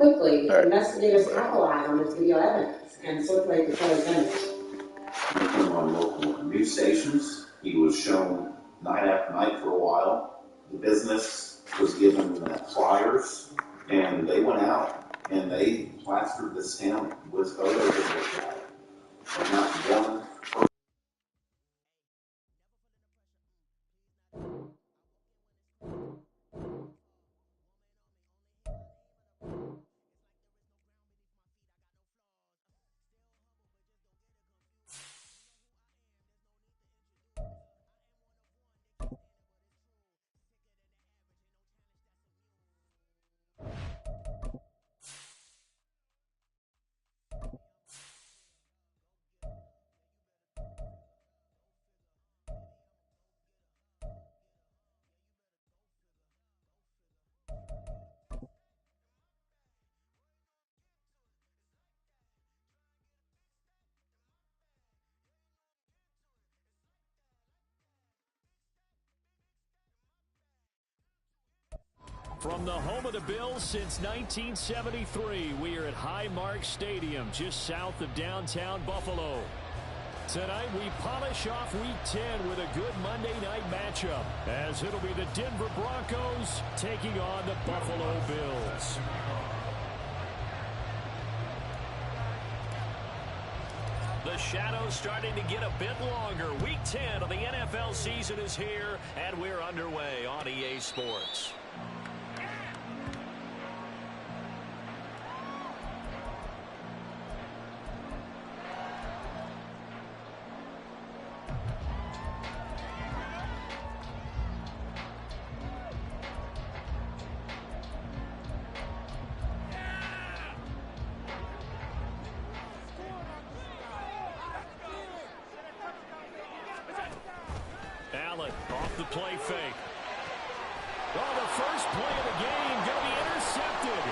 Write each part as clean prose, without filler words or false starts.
quickly investigators capitalize on this video evidence and circulate the killer's image. On local news stations, he was shown night after night for a while. The business was given flyers, and they went out and they plastered this town with photos of this guy. And not one person. From the home of the Bills since 1973, we are at Highmark Stadium, just south of downtown Buffalo. Tonight, we polish off Week 10 with a good Monday night matchup, as it'll be the Denver Broncos taking on the Buffalo Bills. The shadow's starting to get a bit longer. Week 10 of the NFL season is here, and we're underway on EA Sports. Off the play fake. Well, the first play of the game going to be intercepted.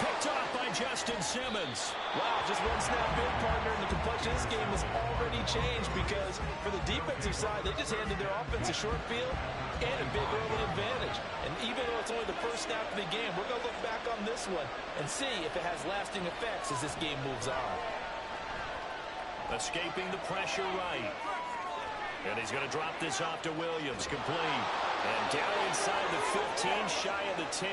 Picked off by Justin Simmons. Wow, just one snap in, partner, and the complexion of this game has already changed because for the defensive side, they just handed their offense a short field and a big early advantage. And even though it's only the first snap of the game, we're going to look back on this one and see if it has lasting effects as this game moves on. Escaping the pressure right. And he's going to drop this off to Williams, complete. And down inside the 15, shy of the 10.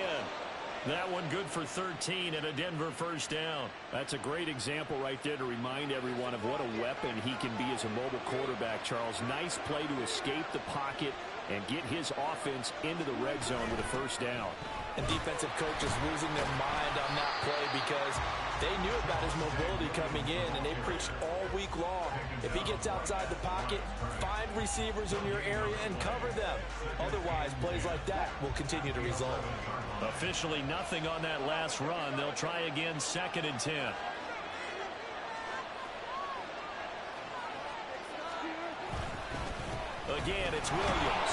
That one good for 13 and a Denver first down. That's a great example right there to remind everyone of what a weapon he can be as a mobile quarterback, Charles. Nice play to escape the pocket and get his offense into the red zone with a first down. And defensive coaches losing their mind on that play because they knew about his mobility coming in, and they preached all week long. If he gets outside the pocket, find receivers in your area and cover them. Otherwise, plays like that will continue to result. Officially nothing on that last run. They'll try again, 2nd and 10. Again, it's Williams.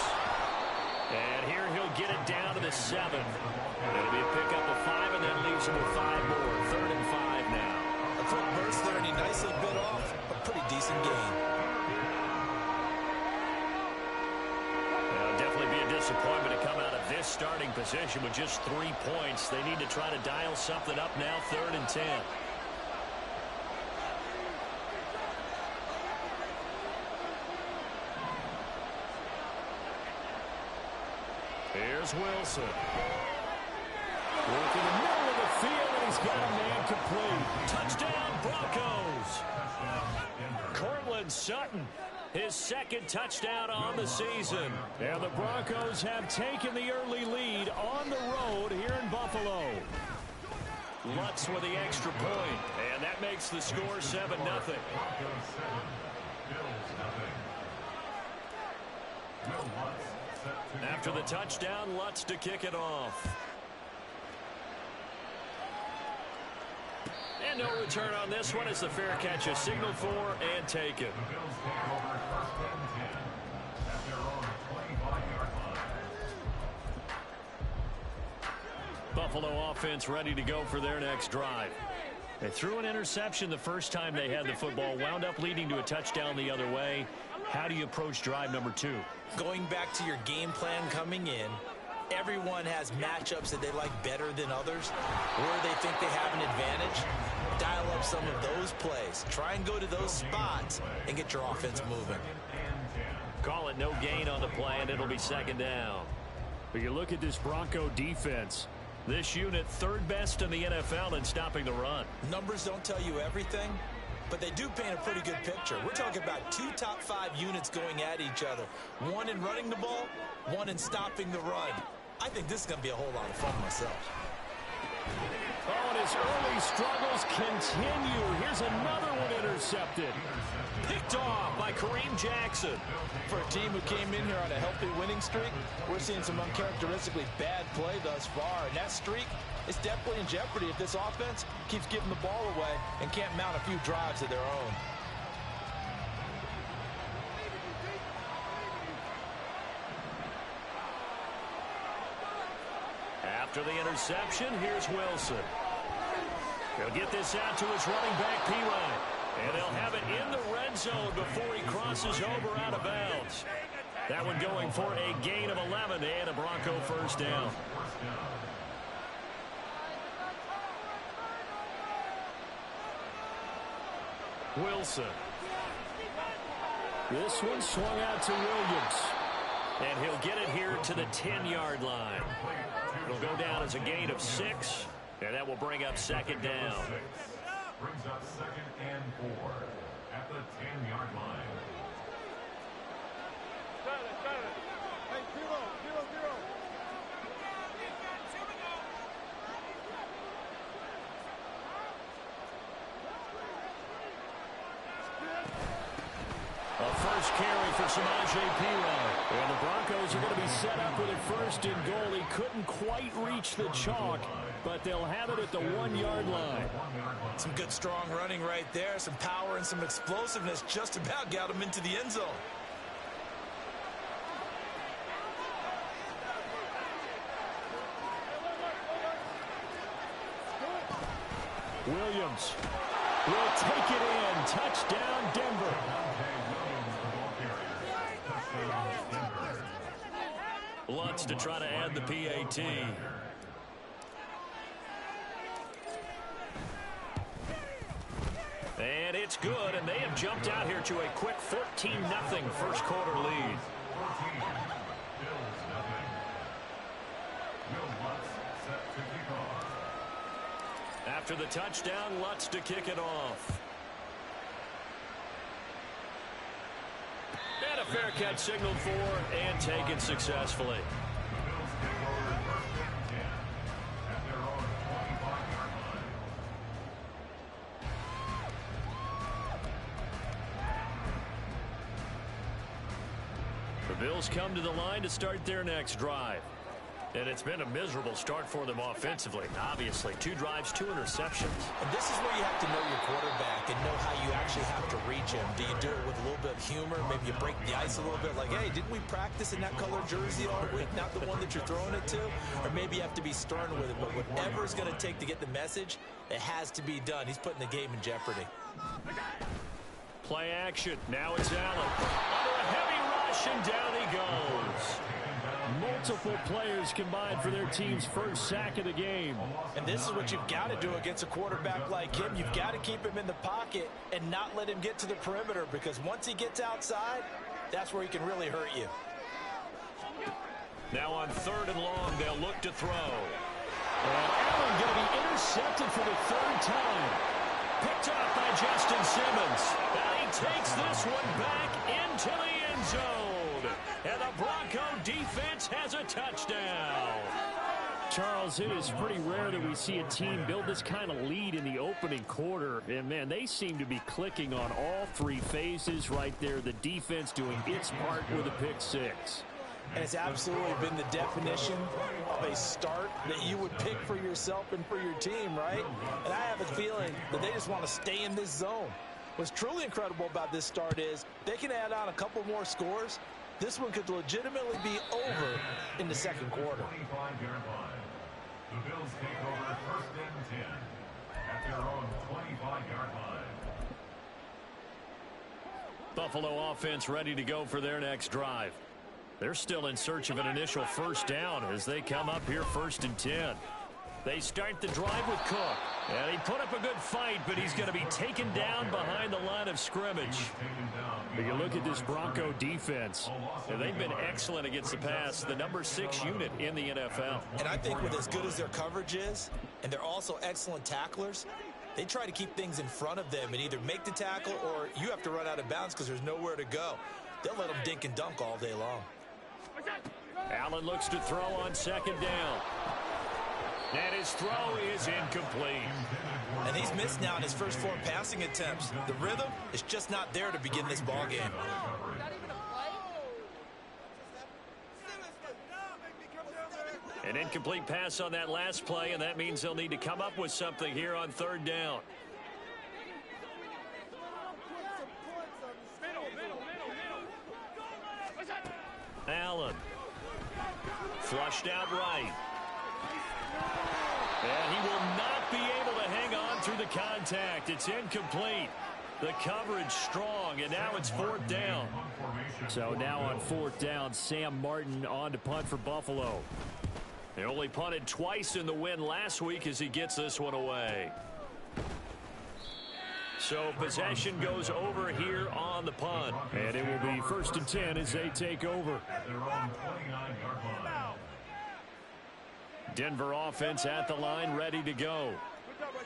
And here he'll get it down to the 7. It'll be a pickup of 5, and that leaves him with 5 more. 3rd and 5 now. A quick burst there, and he nicely bit off a pretty decent gain. It'll definitely be a disappointment to come out of this starting position with just 3 points. They need to try to dial something up now, 3rd and 10. Here's Wilson. Working the middle of the field, and he's got a man complete. Touchdown, Broncos. Cortland Sutton, his 2nd touchdown on the season. And the Broncos have taken the early lead on the road here in Buffalo. Lutz with the extra point, and that makes the score 7-0. After the touchdown, Lutz to kick it off. And no return on this one as the fair catch is signaled for and taken. Buffalo offense ready to go for their next drive. They threw an interception the first time they had the football, wound up leading to a touchdown the other way. How do you approach drive number 2? Going back to your game plan coming in, everyone has matchups that they like better than others, where they think they have an advantage. Dial up some of those plays. Try and go to those spots and get your offense moving. Call it no gain on the play, and it'll be second down. But you look at this Bronco defense. This unit, third best in the NFL in stopping the run. Numbers don't tell you everything, but they do paint a pretty good picture. We're talking about 2 top 5 units going at each other. One in running the ball, one in stopping the run. I think this is going to be a whole lot of fun myself. Oh, and his early struggles continue. Here's another one intercepted. Picked off by Kareem Jackson. For a team who came in here on a healthy winning streak, we're seeing some uncharacteristically bad play thus far. And that streak is definitely in jeopardy if this offense keeps giving the ball away and can't mount a few drives of their own. After the interception, here's Wilson. He'll get this out to his running back, P-Ryan. And they'll have it in the red zone before he crosses over out of bounds. That one going for a gain of 11 and a Bronco first down. Wilson. This one swung out to Williams. And he'll get it here to the 10-yard line. It'll go down as a gain of 6, and that will bring up second down. Brings up 2nd and 4 at the 10-yard line. Hey, 0-0-0. A first carry for Samaje Perine. And the Broncos are going to be set up with a first and goal. He couldn't quite reach the chalk, but they'll have it at the 1-yard line. Some good strong running right there. Some power and some explosiveness just about got him into the end zone. Williams will take it in. Touchdown, Denver. Lutz to try to add the PAT. And it's good, and they have jumped out here to a quick 14-0 first quarter lead. After the touchdown, Lutz to kick it off. And a fair catch signaled for and taken successfully. The Bills come to the line to start their next drive. And it's been a miserable start for them offensively. Obviously, 2 drives, 2 interceptions. And this is where you have to know your quarterback and know how you actually have to reach him. Do you do it with a little bit of humor? Maybe you break the ice a little bit like, hey, didn't we practice in that color jersey all week? Not the one that you're throwing it to? Or maybe you have to be stern with it. But whatever it's going to take to get the message, it has to be done. He's putting the game in jeopardy. Play action. Now it's Allen. Under a heavy rush, and down he goes. Multiple players combined for their team's first sack of the game. And this is what you've got to do against a quarterback like him. You've got to keep him in the pocket and not let him get to the perimeter, because once he gets outside, that's where he can really hurt you. Now on 3rd and long, they'll look to throw. And Allen going to be intercepted for the 3rd time. Picked up by Justin Simmons. And he takes this one back into the end zone. And the Bronco defense has a touchdown. Charles, it is pretty rare that we see a team build this kind of lead in the opening quarter. And, man, they seem to be clicking on all 3 phases right there. The defense doing its part with a pick 6. And it's absolutely been the definition of a start that you would pick for yourself and for your team, right? And I have a feeling that they just want to stay in this zone. What's truly incredible about this start is they can add on a couple more scores. This one could legitimately be over in the second quarter. 25-yard line. The Bills take over 1st and 10 at their own 25-yard line. Buffalo offense ready to go for their next drive. They're still in search of an initial first down as they come up here 1st and 10. They start the drive with Cook. And he put up a good fight, but he's going to be taken down behind the line of scrimmage. But you look at this Bronco defense, and they've been excellent against the pass, the number 6 unit in the NFL. And I think with as good as their coverage is, and they're also excellent tacklers, they try to keep things in front of them and either make the tackle or you have to run out of bounds because there's nowhere to go. They'll let them dink and dunk all day long. Allen looks to throw on 2nd down. And his throw is incomplete. And he's missed now in his first 4 passing attempts. The rhythm is just not there to begin this ball game. An incomplete pass on that last play, and that means they'll need to come up with something here on 3rd down. Allen. Flushed out right. And he will not be able to hang on through the contact. It's incomplete. The coverage strong, and now it's 4th down. So now on 4th down, Sam Martin on to punt for Buffalo. They only punted twice in the win last week as he gets this one away. So possession goes over here on the punt. And it will be 1st and 10 as they take over. Denver offense at the line, ready to go.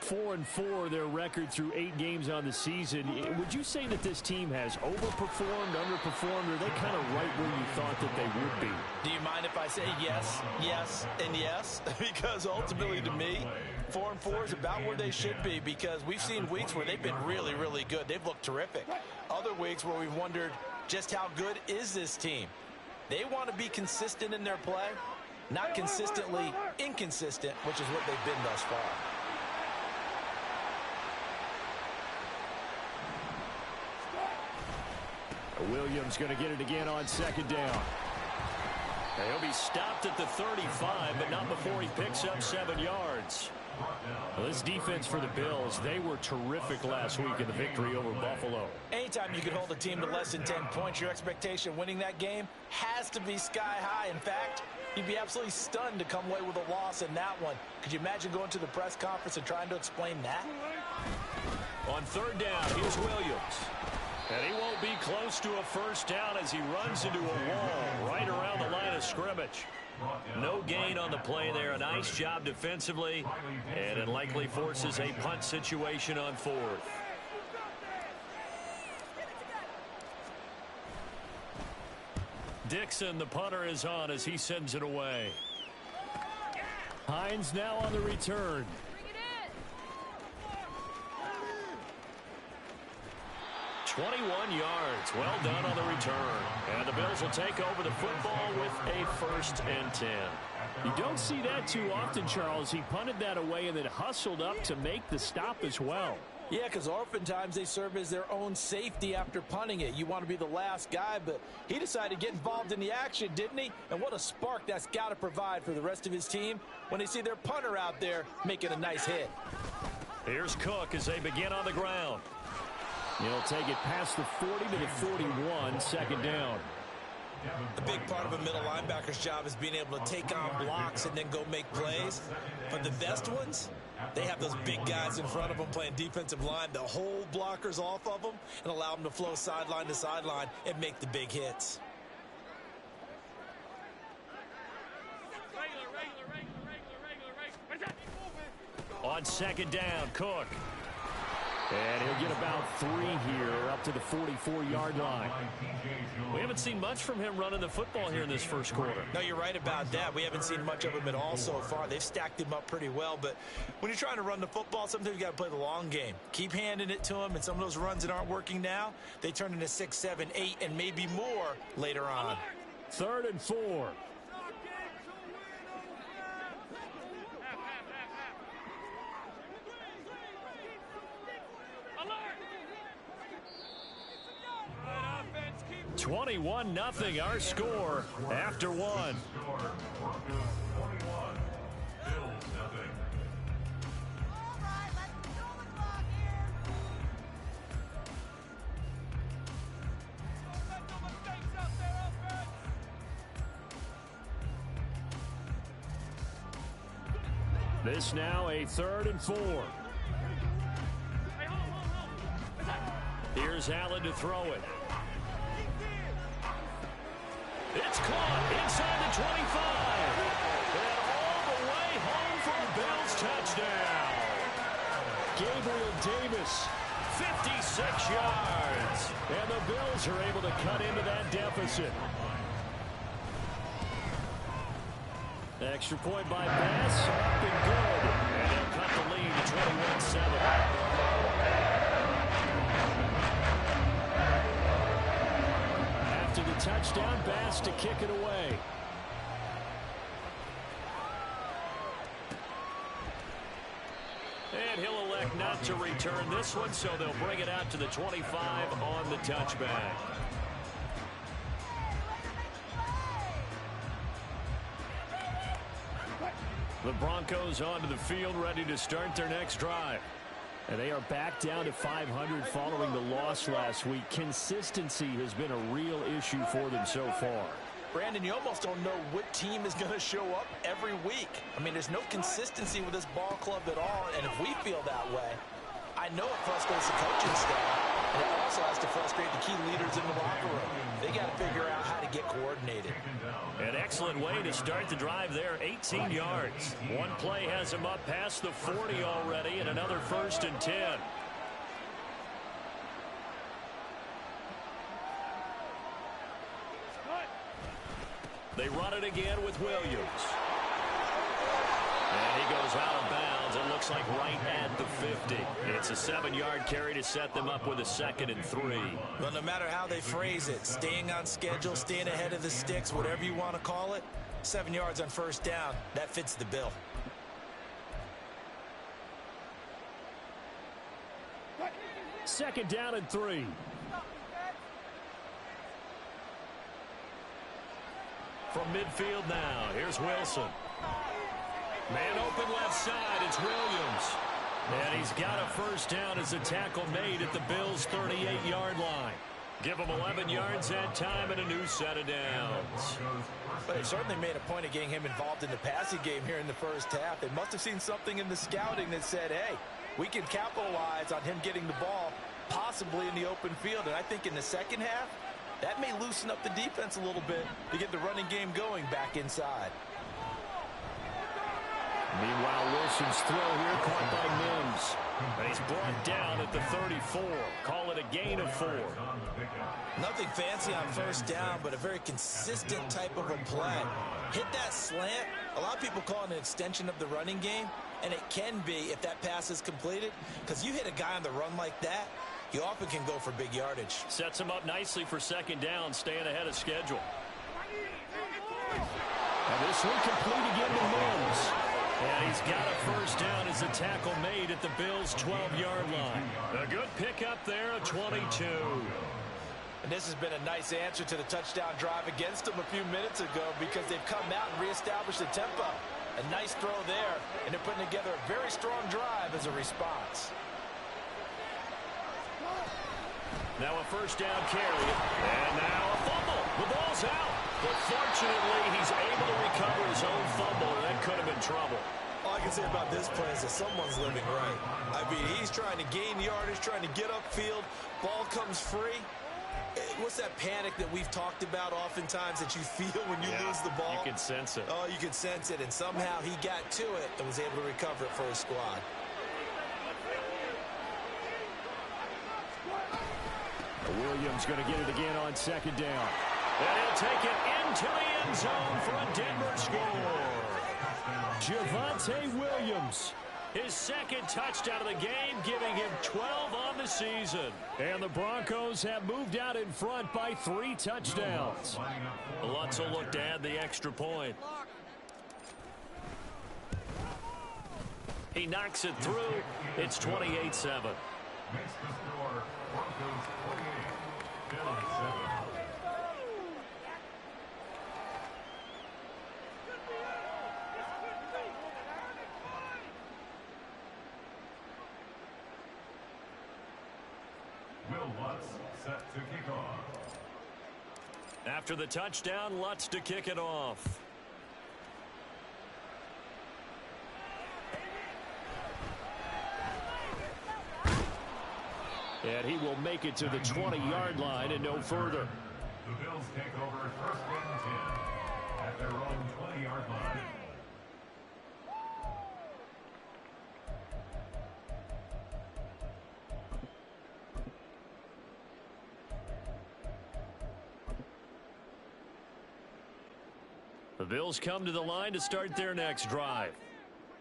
4-4 their record through 8 games on the season. Would you say that this team has overperformed, underperformed, or are they kind of right where you thought that they would be? Do you mind if I say yes, yes, and yes? Because ultimately to me, 4-4 is about where they should be because we've seen weeks where they've been really, really good. They've looked terrific. Other weeks where we've wondered just how good is this team. They want to be consistent in their play, not consistently inconsistent, which is what they've been thus far. Williams going to get it again on 2nd down. He'll be stopped at the 35, but not before he picks up 7 yards. Well, this defense for the Bills, they were terrific last week in the victory over Buffalo. Anytime you can hold a team to less than 10 points, your expectation winning that game has to be sky high. In fact, you'd be absolutely stunned to come away with a loss in that one. Could you imagine going to the press conference and trying to explain that? On 3rd down, here's Williams. And he won't be close to a first down as he runs into a wall right around the line of scrimmage. No gain on the play there. A nice job defensively, and it likely forces a punt situation on 4th. Dixon, the punter, is on as he sends it away. Hines now on the return. 21 yards. Well done on the return. And the Bills will take over the football with a 1st and 10. You don't see that too often, Charles. He punted that away and then hustled up to make the stop as well. Yeah, because oftentimes they serve as their own safety after punting it. You want to be the last guy, but he decided to get involved in the action, didn't he? And what a spark that's got to provide for the rest of his team when they see their punter out there making a nice hit. Here's Cook as they begin on the ground. He'll take it past the 40 to the 41, 2nd down. A big part of a middle linebacker's job is being able to take on blocks and then go make plays. But the best ones, they have those big guys in front of them playing defensive line to hold blockers off of them and allow them to flow sideline to sideline and make the big hits. On 2nd down, Cook. And he'll get about 3 here up to the 44-yard line. We haven't seen much from him running the football here in this first quarter. No, you're right about that. We haven't seen much of him at all so far. They've stacked him up pretty well. But when you're trying to run the football, sometimes you got to play the long game. Keep handing it to him, and some of those runs that aren't working now, they turn into 6, 7, 8, and maybe more later on. 3rd and 4. Alert! 21-0 our score after 1. This now a 3rd and 4. Here's Allen to throw it. It's caught inside the 25. And all the way home for a Bills touchdown. Gabriel Davis, 56 yards. And the Bills are able to cut into that deficit. Extra point by Bass, up and good. And they'll cut the lead to 21-7. After the touchdown, Bass to kick it away. And he'll elect not to return this one, so they'll bring it out to the 25 on the touchback. The Broncos onto the field, ready to start their next drive. And they are back down to 500 following the loss last week. Consistency has been a real issue for them so far. Brandon, you almost don't know what team is going to show up every week. I mean, there's no consistency with this ball club at all, and if we feel that way, I know it frustrates the coaching staff, and it also has to frustrate the key leaders in the locker room. They got to figure out how to get coordinated. An excellent way to start the drive there, 18 yards. One play has him up past the 40 already, and another 1st and 10. They run it again with Williams. And he goes out of bounds. It looks like right at the 50. It's a 7-yard carry to set them up with a 2nd and 3. Well, no matter how they phrase it, staying on schedule, staying ahead of the sticks, whatever you want to call it, 7 yards on 1st down, that fits the bill. Second down and 3. From midfield now, here's Wilson. Man open left side, it's Williams. And he's got a 1st down as a tackle made at the Bills' 38-yard line. Give him 11 yards that time and a new set of downs. But they certainly made a point of getting him involved in the passing game here in the 1st half. They must have seen something in the scouting that said, hey, we can capitalize on him getting the ball, possibly in the open field. And I think in the 2nd half, that may loosen up the defense a little bit to get the running game going back inside. Meanwhile, Wilson's throw here caught by Mims. And he's brought down at the 34. Call it a gain of 4. Nothing fancy on 1st down, but a very consistent type of a play. Hit that slant. A lot of people call it an extension of the running game, and it can be if that pass is completed, because you hit a guy on the run like that, you often can go for big yardage. Sets him up nicely for 2nd down, staying ahead of schedule. And this one complete again to Mims. And he's got a 1st down as a tackle made at the Bills' 12-yard line. A good pickup there, a 22. And this has been a nice answer to the touchdown drive against them a few minutes ago because they've come out and reestablished the tempo. A nice throw there, and they're putting together a very strong drive as a response. Now a 1st down carry, and now a fumble. The ball's out. But fortunately, he's able to recover his own fumble, and that could have been trouble. All I can say about this play is that someone's living right. I mean, he's trying to gain yardage, trying to get upfield. Ball comes free. What's that panic that we've talked about oftentimes that you feel when you lose the ball? You can sense it. Oh, you can sense it, and somehow he got to it and was able to recover it for his squad. Williams going to get it again on 2nd down. And he'll take it into the end zone for a Denver score. Javonte Williams. His 2nd touchdown of the game, giving him 12 on the season. And the Broncos have moved out in front by 3 touchdowns. Lutz will look to add the extra point. He knocks it through. It's 28-7. Makes the score Broncos 28, Bills 7. Will Lutz set to kick off. After the touchdown, Lutz to kick it off. And he will make it to the 20-yard line and no further. The Bills take over first and 10 at their own 20-yard line. The Bills come to the line to start their next drive.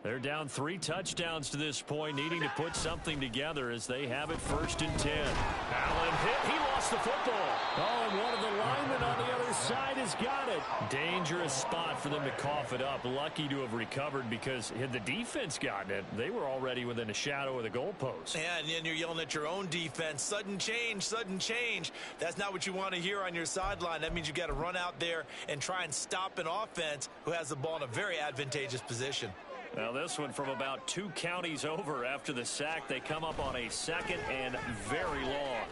They're down 3 touchdowns to this point, needing to put something together as they have it first and 10. Allen hit. He lost the football. Oh, and one of the linemen on the other side has got it. Dangerous spot for them to cough it up. Lucky to have recovered because had the defense gotten it, they were already within a shadow of the goalpost. Yeah, and then you're yelling at your own defense. Sudden change, sudden change. That's not what you want to hear on your sideline. That means you got to run out there and try and stop an offense who has the ball in a very advantageous position. Now this one from about 2 counties over after the sack. They come up on a second and very long.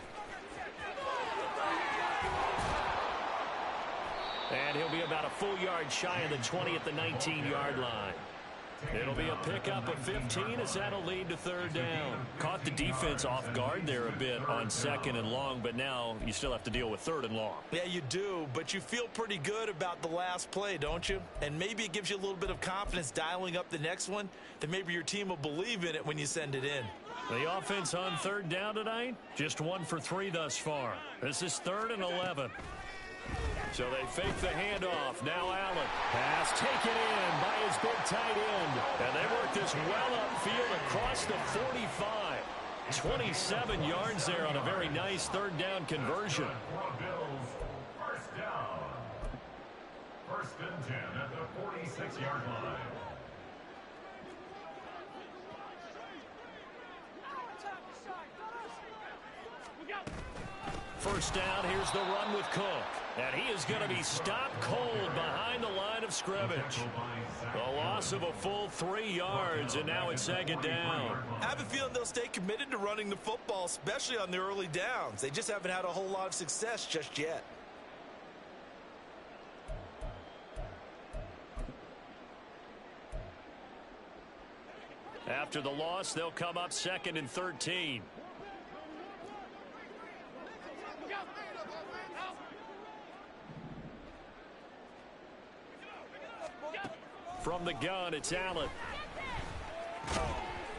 And he'll be about a full yard shy of the 20 at the 19-yard line. It'll be a pickup of 15 as that'll lead to third down. Caught the defense off guard there a bit on second and long, but now you still have to deal with third and long. Yeah, you do, but you feel pretty good about the last play, don't you? And maybe it gives you a little bit of confidence dialing up the next one, that maybe your team will believe in it when you send it in. The offense on third down tonight, just 1 for 3 thus far. This is 3rd and 11. So they fake the handoff. Now Allen. Pass taken in by his big tight end. And they work this well upfield across the 45. 27 yards there on a very nice third down conversion. Bills, first down. First and 10 at the 46-yard line. First down, here's the run with Cook. And he is going to be stopped cold behind the line of scrimmage. The loss of a full 3 yards, and now it's second down. I have a feeling they'll stay committed to running the football, especially on the early downs. They just haven't had a whole lot of success just yet. After the loss, they'll come up 2nd and 13. From the gun, it's Allen.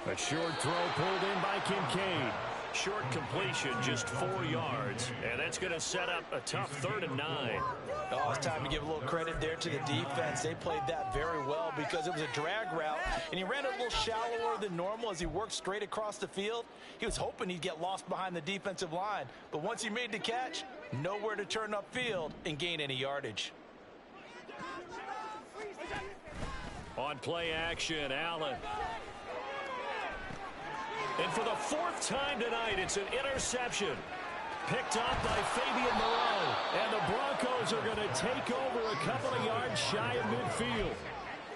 A short throw pulled in by Kincaid. Short completion, just 4 yards. And that's going to set up a tough 3rd and 9. Oh, it's time to give a little credit there to the defense. They played that very well because it was a drag route, and he ran a little shallower than normal as he worked straight across the field. He was hoping he'd get lost behind the defensive line, but once he made the catch, nowhere to turn upfield and gain any yardage. On play action, Allen. And for the 4th time tonight, it's an interception. Picked up by Fabian Moreau. And the Broncos are going to take over a couple of yards shy of midfield.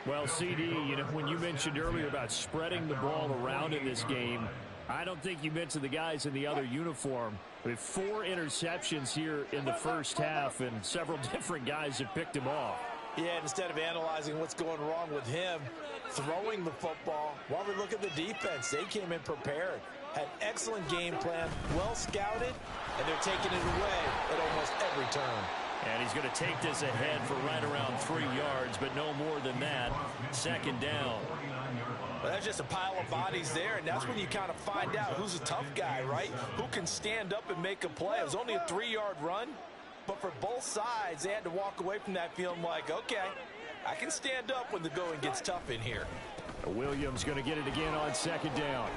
Well, CD, you know, when you mentioned earlier about spreading the ball around in this game, I don't think you mentioned the guys in the other uniform. With 4 interceptions here in the first half, and several different guys have picked him off. Yeah, instead of analyzing what's going wrong with him throwing the football, while we look at the defense, they came in prepared, had excellent game plan, well scouted, and they're taking it away at almost every turn. And he's going to take this ahead for right around 3 yards, but no more than that. Second down. Well, that's just a pile of bodies there, and that's when you kind of find out who's a tough guy, right? Who can stand up and make a play. It was only a 3-yard run. But for both sides, they had to walk away from that feeling like, okay, I can stand up when the going gets tough in here. Williams going to get it again on second down.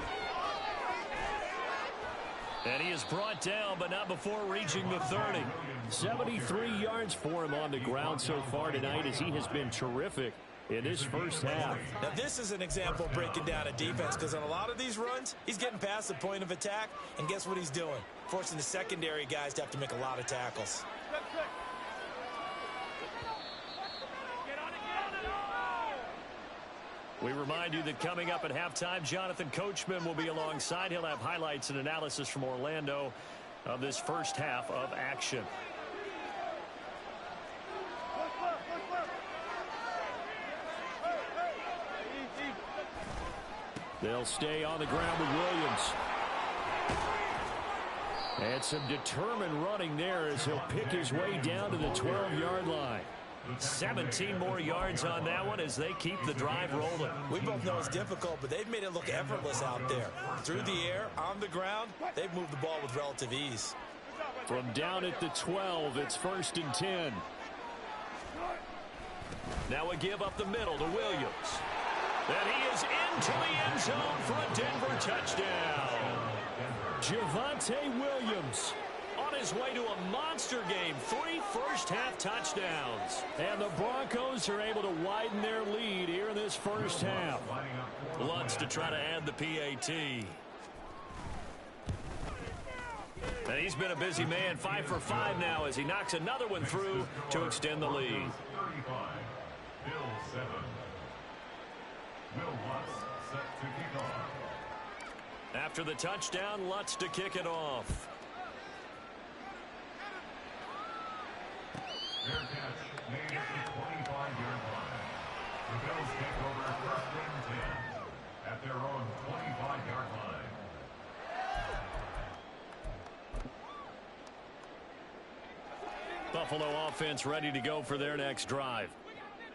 And he is brought down, but not before reaching the 30. 73 yards for him on the ground so far tonight as he has been terrific in this first half. Now, this is an example of breaking down a defense because on a lot of these runs, he's getting past the point of attack, and guess what he's doing? Forcing the secondary guys to have to make a lot of tackles. We remind you that coming up at halftime, Jonathan Coachman will be alongside. He'll have highlights and analysis from Orlando of this first half of action. They'll stay on the ground with Williams. And some determined running there as he'll pick his way down to the 12-yard line. 17 more yards on that one as they keep the drive rolling. We both know it's difficult, but they've made it look effortless out there. Through the air, on the ground, they've moved the ball with relative ease. From down at the 12, it's 1st and 10. Now a give up the middle to Williams. And he is into the end zone for a Denver touchdown. Javonte Williams on his way to a monster game. 3 first-half touchdowns. And the Broncos are able to widen their lead here in this first half. Lutz to try to add the PAT. And he's been a busy man, 5 for 5 now as he knocks another one through to extend the lead. 35, Bill 7. Will Lutz set to kick off. After the touchdown, Lutz to kick it off. Fair catch made at the 25-yard line. The Bills take over 1st and 10 at their own 25-yard line. Buffalo offense ready to go for their next drive.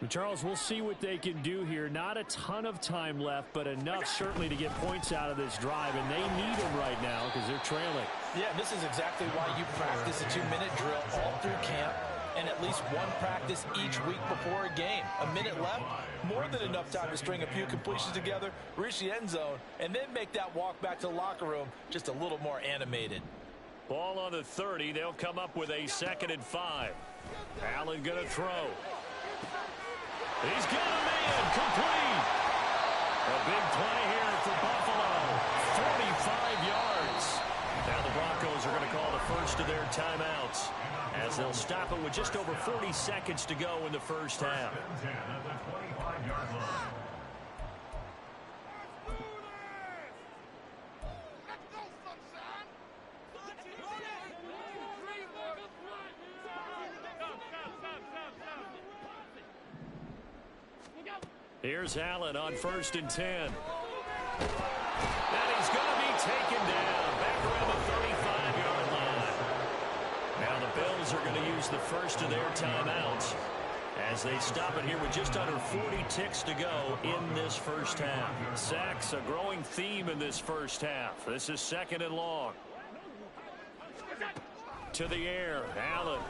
Charles, we'll see what they can do here. Not a ton of time left, but enough certainly to get points out of this drive, and they need them right now because they're trailing. Yeah, this is exactly why you practice a 2-minute drill all through camp and at least one practice each week before a game. A minute left, more than enough time to string a few completions together, reach the end zone, and then make that walk back to the locker room just a little more animated. Ball on the 30. They'll come up with a 2nd and 5. Allen going to throw. He's got a man complete. A big play here for Buffalo. 45 yards. Now the Broncos are going to call the first of their timeouts as they'll stop it with just over 40 seconds to go in the first half. 10 at the 25-yard line. Here's Allen on 1st and 10. And he's going to be taken down back around the 35-yard line. Now the Bills are going to use the first of their timeouts as they stop it here with just under 40 ticks to go in this first half. Sacks, a growing theme in this first half. This is 2nd and long. To the air, Allen.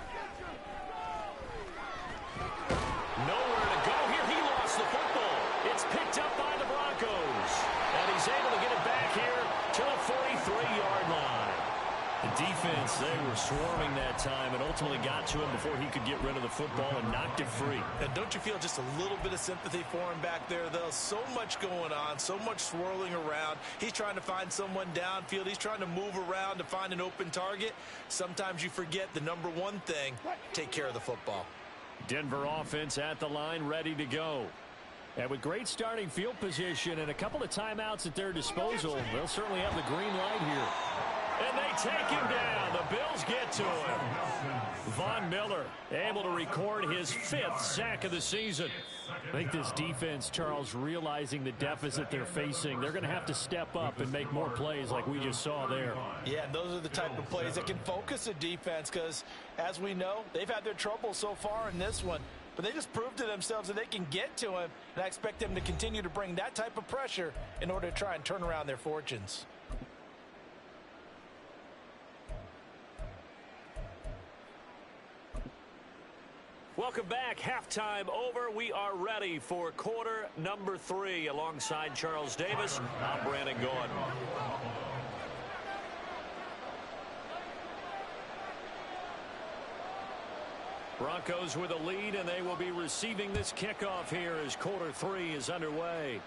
Nowhere to go here. He lost the football. It's picked up by the Broncos. And he's able to get it back here to the 43-yard line. The defense, they were swarming that time and ultimately got to him before he could get rid of the football and knocked it free. And don't you feel just a little bit of sympathy for him back there, though? So much going on, so much swirling around. He's trying to find someone downfield. He's trying to move around to find an open target. Sometimes you forget the number one thing, take care of the football. Denver offense at the line, ready to go. And with great starting field position and a couple of timeouts at their disposal, they'll certainly have the green light here. And they take him down. The Bills get to him. Von Miller able to record his 5th sack of the season. I think this defense, Charles, realizing the deficit they're facing, they're going to have to step up and make more plays like we just saw there. Yeah, and those are the type of plays that can focus a defense because, as we know, they've had their trouble so far in this one. But they just proved to themselves that they can get to him, and I expect them to continue to bring that type of pressure in order to try and turn around their fortunes. Welcome back. Halftime over. We are ready for quarter number 3. Alongside Charles Davis, I'm Brandon Gaudin. Broncos with a lead, and they will be receiving this kickoff here as quarter 3 is underway.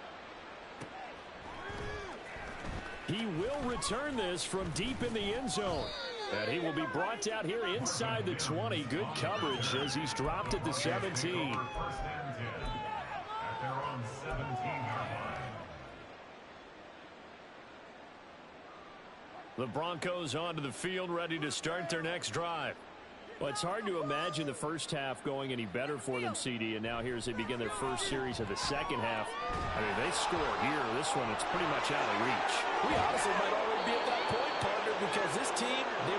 He will return this from deep in the end zone. And he will be brought out here inside the 20. Good coverage as he's dropped at the 17. 1st and 10 at their own 17-yard line. The Broncos onto the field, ready to start their next drive. Well, it's hard to imagine the first half going any better for them, CD, and now here as they begin their first series of the second half. I mean, they score here. This one, it's pretty much out of reach. We honestly might already be at that point, partner, because this team, they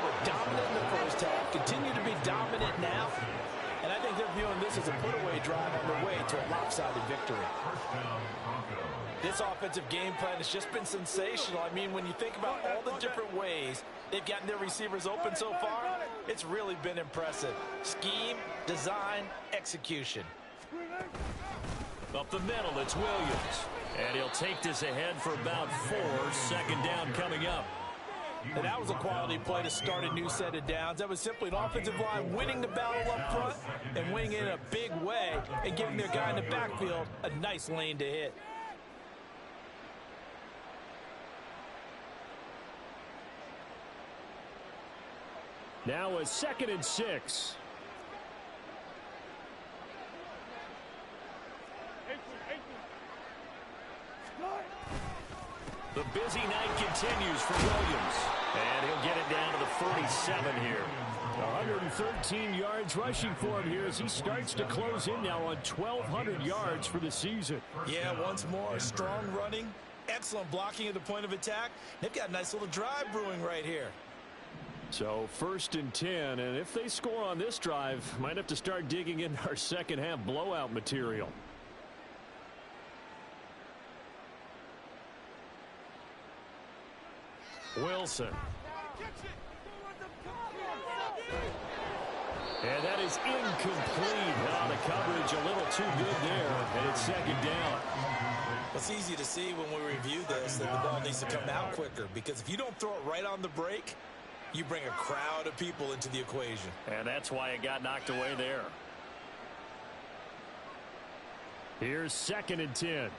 Bills as a put-away drive on their way to a lopsided victory. This offensive game plan has just been sensational. I mean, when you think about all the different ways they've gotten their receivers open so far, it's really been impressive. Scheme, design, execution. Up the middle, it's Williams. And he'll take this ahead for about 4. Second down coming up. And that was a quality play to start a new set of downs. That was simply an offensive line winning the battle up front and winning it in a big way and giving their guy in the backfield a nice lane to hit. Now a 2nd and 6. The busy night continues for Williams. And he'll get it down to the 47 here. 113 yards rushing for him here as he starts to close in now on 1,200 yards for the season. Yeah, once more, strong running, excellent blocking at the point of attack. They've got a nice little drive brewing right here. So 1st and 10, and if they score on this drive, might have to start digging in our second half blowout material. Wilson. And that is incomplete. Now the coverage a little too good there, and it's 2nd down. It's easy to see when we review this that the ball needs to come out quicker, because if you don't throw it right on the break, you bring a crowd of people into the equation. And that's why it got knocked away there. Here's 2nd and 10.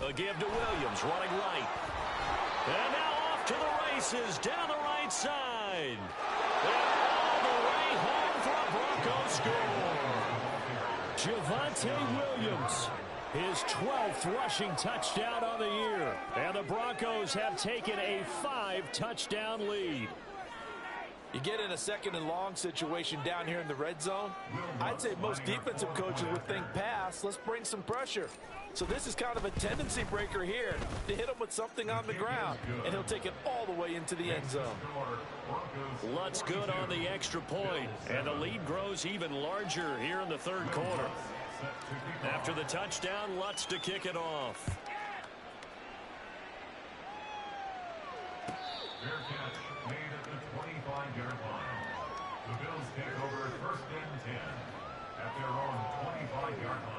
A give to Williams, running right. And now off to the races, down the right side. And all the way home for a Bronco score. Javonte Williams, his 12th rushing touchdown on the year. And the Broncos have taken a 5-touchdown lead. You get in a 2nd and long situation down here in the red zone, I'd say most defensive coaches would think pass, let's bring some pressure. So this is kind of a tendency breaker here to hit him with something on the ground, and he'll take it all the way into the end zone. Lutz good on the extra point, and the lead grows even larger here in the 3rd quarter. After the touchdown, Lutz to kick it off. Fair catch made at the 25-yard line. The Bills take over 1st and 10 at their own 25-yard line.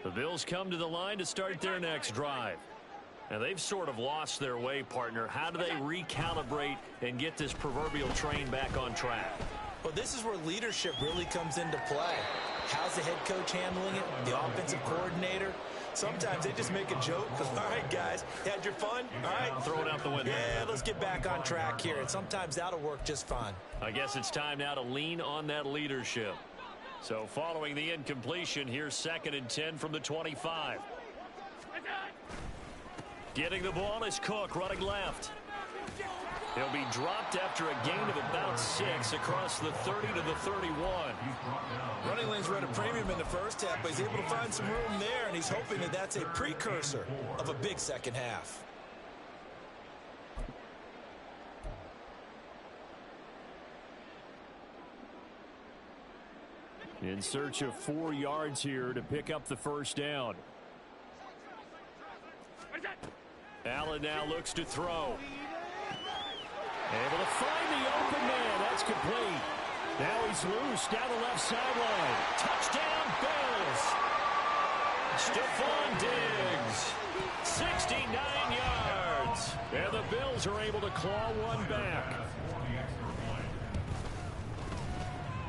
The Bills come to the line to start their next drive. And they've sort of lost their way, partner. How do they recalibrate and get this proverbial train back on track? Well, this is where leadership really comes into play. How's the head coach handling it? The offensive coordinator? Sometimes they just make a joke. All right, guys, had your fun? All right. Throw it out the window. Yeah, let's get back on track here. And sometimes that'll work just fine. I guess it's time now to lean on that leadership. So following the incompletion, here's 2nd and 10 from the 25. Getting the ball is Cook running left. He'll be dropped after a gain of about 6 across the 30 to the 31. Running lanes were at a premium in the first half, but he's able to find some room there, and he's hoping that that's a precursor of a big second half. In search of 4 yards here to pick up the 1st down. Allen now looks to throw. Able to find the open man. That's complete. Now he's loose down the left sideline. Touchdown, Bills. Stephon Diggs. 69 yards. And the Bills are able to claw one back.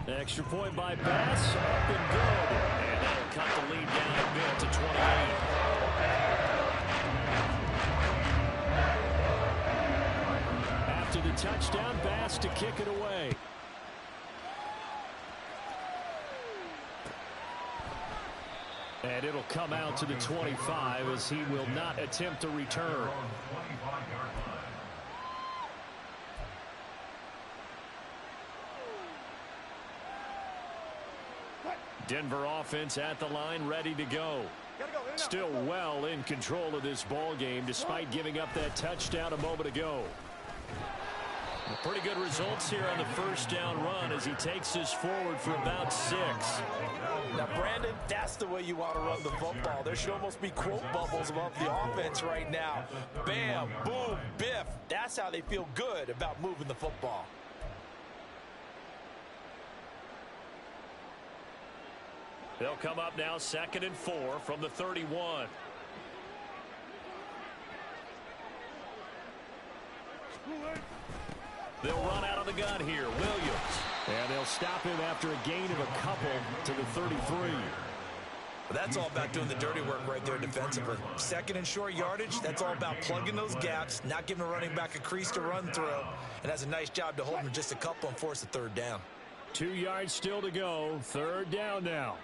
Extra point by Bass. Up and good. And that'll cut the lead down a bit to 28. After the touchdown, Bass to kick it away. And it'll come out to the 25 as he will not attempt to return. Denver offense at the line, ready to go. Still well in control of this ball game despite giving up that touchdown a moment ago. Pretty good results here on the first down run as he takes us forward for about 6. Now, Brandon, that's the way you want to run the football. There should almost be quote bubbles above the offense right now. Bam, boom, biff. That's how they feel good about moving the football. They'll come up now 2nd and 4 from the 31. They'll run out of the gun here. Williams. And they'll stop him after a gain of a couple to the 33. That's all about doing the dirty work right there defensively. 2nd and short yardage, that's all about plugging those gaps, not giving a running back a crease to run through. And that's a nice job to hold him just a couple and force a 3rd down. 2 yards still to go. 3rd down now.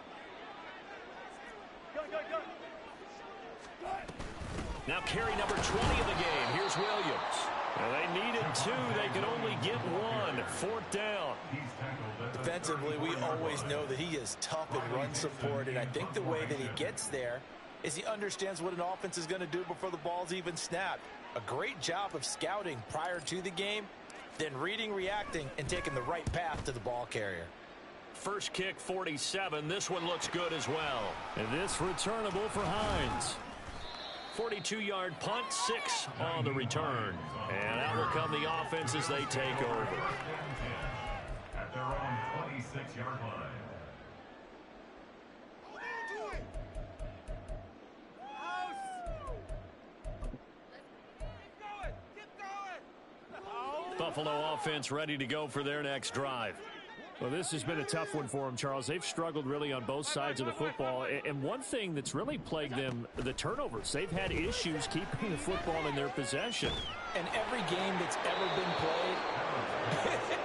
Now carry number 20 of the game. Here's Williams. Well, they needed 2. They could only get 1. 4th down. Defensively, we always know that he is tough in run support, and I think the way that he gets there is he understands what an offense is going to do before the ball's even snapped. A great job of scouting prior to the game, then reading, reacting, and taking the right path to the ball carrier. First kick, 47. This one looks good as well. And this returnable for Hines. 42-yard punt, 6 on the return. And out will come the offense as they take over. At their own 26-yard line. Buffalo offense ready to go for their next drive. Well, this has been a tough one for them, Charles. They've struggled really on both sides of the football. And one thing that's really plagued them, the turnovers. They've had issues keeping the football in their possession. And every game that's ever been played,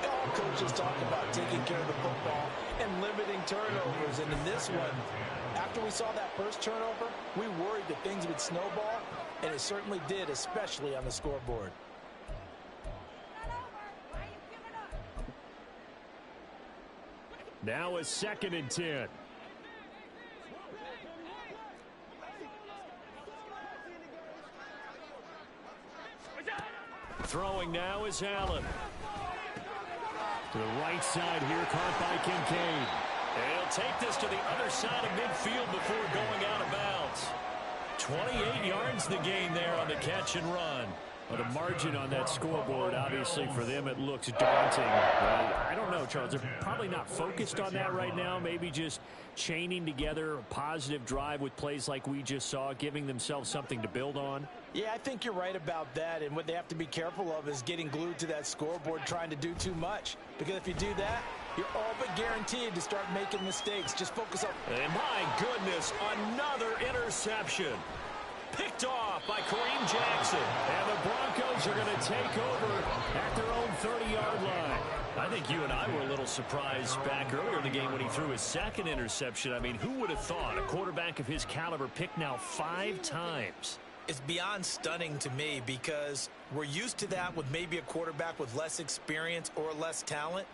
all coaches talk about taking care of the football and limiting turnovers. And in this one, after we saw that first turnover, we worried that things would snowball, and it certainly did, especially on the scoreboard. Now a 2nd and 10. Throwing now is Allen. To the right side here, caught by Kincaid. And he'll take this to the other side of midfield before going out of bounds. 28 yards the gain there on the catch and run. Well, the margin on that scoreboard, obviously, for them, it looks daunting. I don't know, Charles. They're probably not focused on that right now. Maybe just chaining together a positive drive with plays like we just saw, giving themselves something to build on. Yeah, I think you're right about that. And what they have to be careful of is getting glued to that scoreboard trying to do too much. Because if you do that, you're all but guaranteed to start making mistakes. Just focus on... And my goodness, another interception. Picked off by Kareem Jackson. And the Broncos are going to take over at their own 30-yard line. I think you and I were a little surprised back earlier in the game when he threw his 2nd interception. I mean, who would have thought a quarterback of his caliber picked now 5 times? It's beyond stunning to me because we're used to that with maybe a quarterback with less experience or less talent.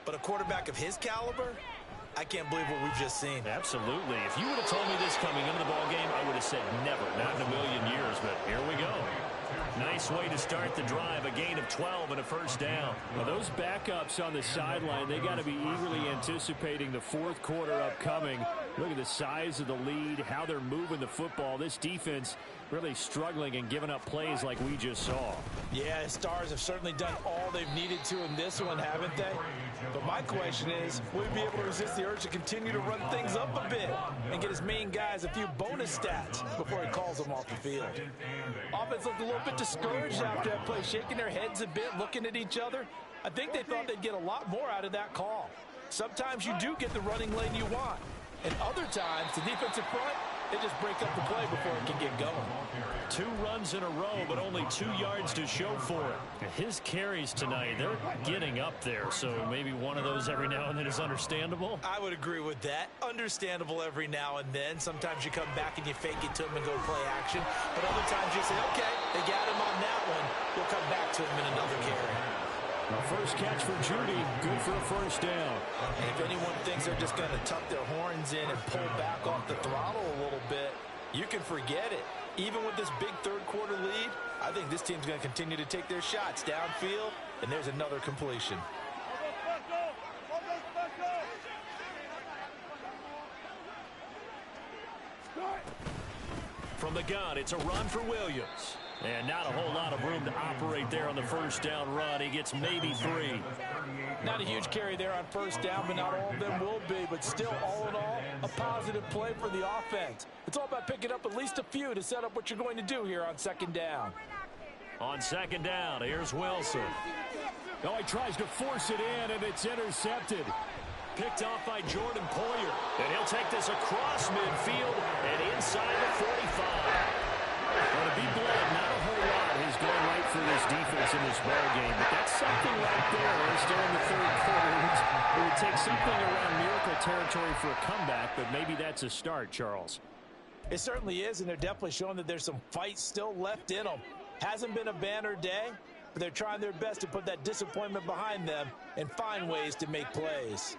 But a quarterback of his caliber, I can't believe what we've just seen. Absolutely. If you would have told me this coming into the ball game, I would have said never, not in a million years, but here we go. Nice way to start the drive, a gain of 12 and a 1st down. Well, those backups on the sideline, they got to be eagerly anticipating the 4th quarter upcoming. Look at the size of the lead, how they're moving the football. This defense really struggling and giving up plays like we just saw. Yeah, Stars have certainly done all they've needed to in this one, haven't they? But my question is, will he be able to resist the urge to continue to run things up a bit and get his main guys a few bonus stats before he calls them off the field? Offense looked a little bit discouraged after that play, shaking their heads a bit, looking at each other. I think they thought they'd get a lot more out of that call. Sometimes you do get the running lane you want, and other times the defensive front, they just break up the play before it can get going. 2 runs in a row, but only 2 yards to show for it. His carries tonight, they're getting up there, so maybe one of those every now and then is understandable. I would agree with that. Understandable every now and then. Sometimes you come back and you fake it to him and go play action. But other times you say, okay, they got him on that one. We'll come back to him in another carry. The first catch for Judy, good for a first down. And if anyone thinks they're just going to tuck their horns in and pull back off the throttle a little bit, you can forget it. Even with this big third-quarter lead, I think this team's going to continue to take their shots downfield, and there's another completion. From the gun, it's a run for Williams. And not a whole lot of room to operate there on the first down run. He gets maybe 3. Not a huge carry there on first down, but not all of them will be. But still, all in all, a positive play for the offense. It's all about picking up at least a few to set up what you're going to do here on second down. On second down, here's Wilson. Oh, he tries to force it in, and it's intercepted. Picked off by Jordan Poyer. And he'll take this across midfield and inside the 45. Well, to be blunt, not a whole lot is going right for this defense in this ball game, but that's something right there. We're still in the third quarter. It would take something around miracle territory for a comeback, but maybe that's a start, Charles. It certainly is, and they're definitely showing that there's some fight still left in them. Hasn't been a banner day, but they're trying their best to put that disappointment behind them and find ways to make plays.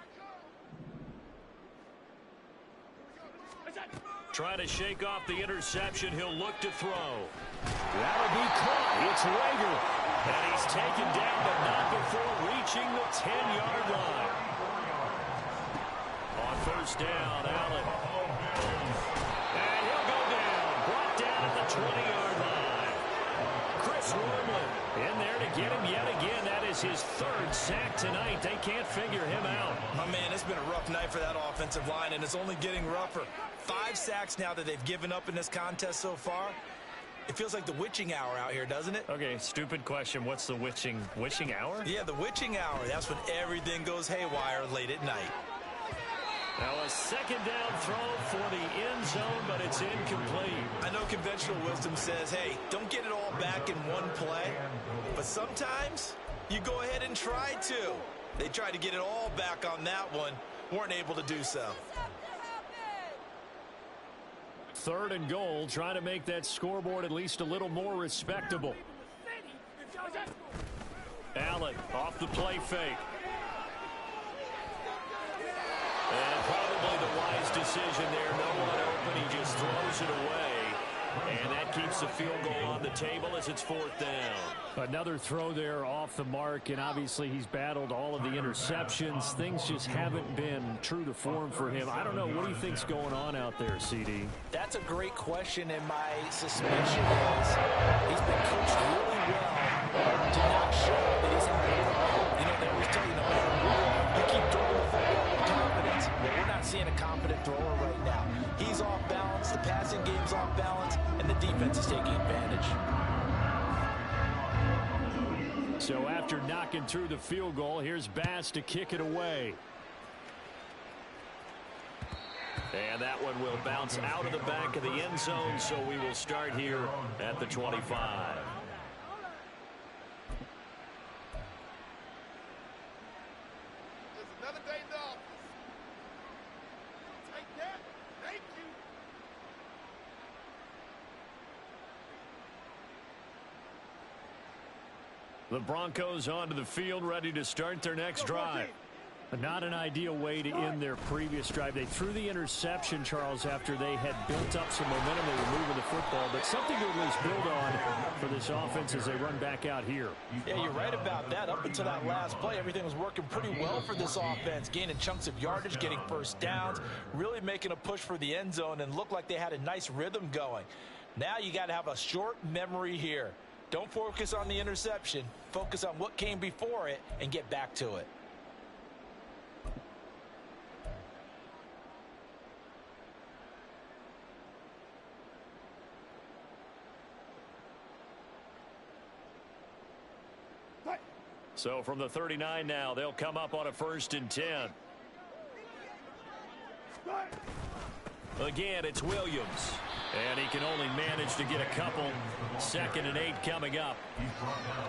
Trying to shake off the interception. He'll look to throw. That'll be caught. It's Rager. And he's taken down, but not before reaching the 10-yard line. On first down, Allen. And he'll go down. Brought down at the 20-yard line. Chris Wormley in there to get him yet again. That is his third sack tonight. They can't figure him out. My man, it's been a rough night for that offensive line, and it's only getting rougher. 5 sacks now that they've given up in this contest so far. It feels like the witching hour out here, doesn't it? Okay, stupid question. What's the witching hour? Yeah, the witching hour. That's when everything goes haywire late at night. Now a second down throw for the end zone, but it's incomplete. I know conventional wisdom says, hey, don't get it all back in one play. But sometimes you go ahead and try to. They tried to get it all back on that one. Weren't able to do so. 3rd and goal, trying to make that scoreboard at least a little more respectable. Allen off the play fake. And probably the wise decision there. No one open. He just throws it away. And that keeps the field goal on the table as it's 4th down. Another throw there off the mark, and obviously he's battled all of the interceptions. Things just haven't been true to form for him. I don't know. What do you think's going on out there, CD? That's a great question, and my suspicion is he's been coached really well to not show that he's having a. They always tell you, no matter what, you keep throwing the football with confidence. Well, we're not seeing a confident thrower right now. He's off balance, the passing game's off balance, and the defense is taking advantage. So after knocking through the field goal, here's Bass to kick it away. And that one will bounce out of the back of the end zone, so we will start here at the 25. Another day in the office. Take that. Thank you. The Broncos onto the field, ready to start their next drive. Not an ideal way to end their previous drive. They threw the interception, Charles, after they had built up some momentum. They were moving the football, but something to at least build on for this offense as they run back out here. Yeah, you're right about that. Up until that last play, everything was working pretty well for this offense, gaining chunks of yardage, getting first downs, really making a push for the end zone, and looked like they had a nice rhythm going. Now you got to have a short memory here. Don't focus on the interception. Focus on what came before it and get back to it. So from the 39 now, they'll come up on a 1st and 10. Again, it's Williams. And he can only manage to get a couple. 2nd and 8 coming up.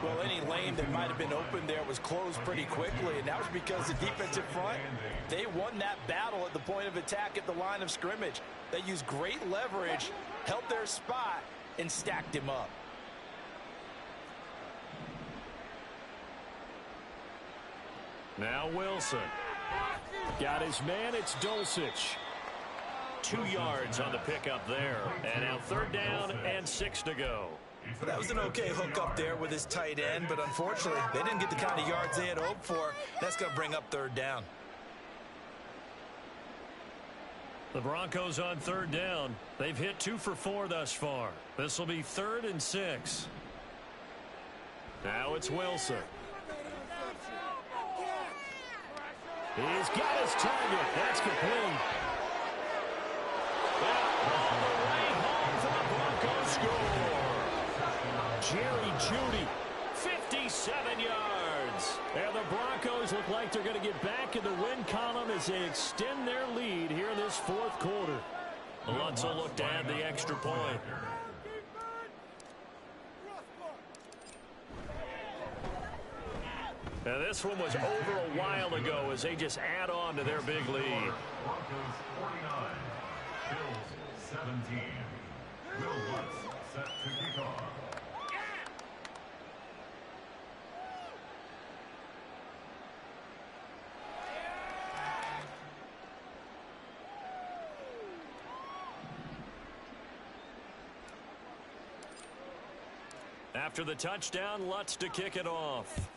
Well, any lane that might have been open there was closed pretty quickly, and that was because the defensive front, they won that battle at the point of attack at the line of scrimmage. They used great leverage, held their spot, and stacked him up. Now Wilson. Got his man. It's Dulcich. 2 yards on the pickup there. And now 3rd down and 6 to go. That was an okay hook up there with his tight end, but unfortunately, they didn't get the kind of yards they had hoped for. That's going to bring up 3rd down. The Broncos on 3rd down. They've hit 2 for 4 thus far. This will be 3rd and 6. Now it's Wilson. He's got his target. That's complete. All the way home for the Broncos score. Jerry Jeudy, 57 yards. And the Broncos look like they're going to get back in the win column as they extend their lead here in this 4th quarter. Lutz will look to add the extra point. Now this one was over a while ago as they just add on to their big lead. Broncos 49, Bills 17. Will Lutz set to kick off. After the touchdown, Lutz to kick it off.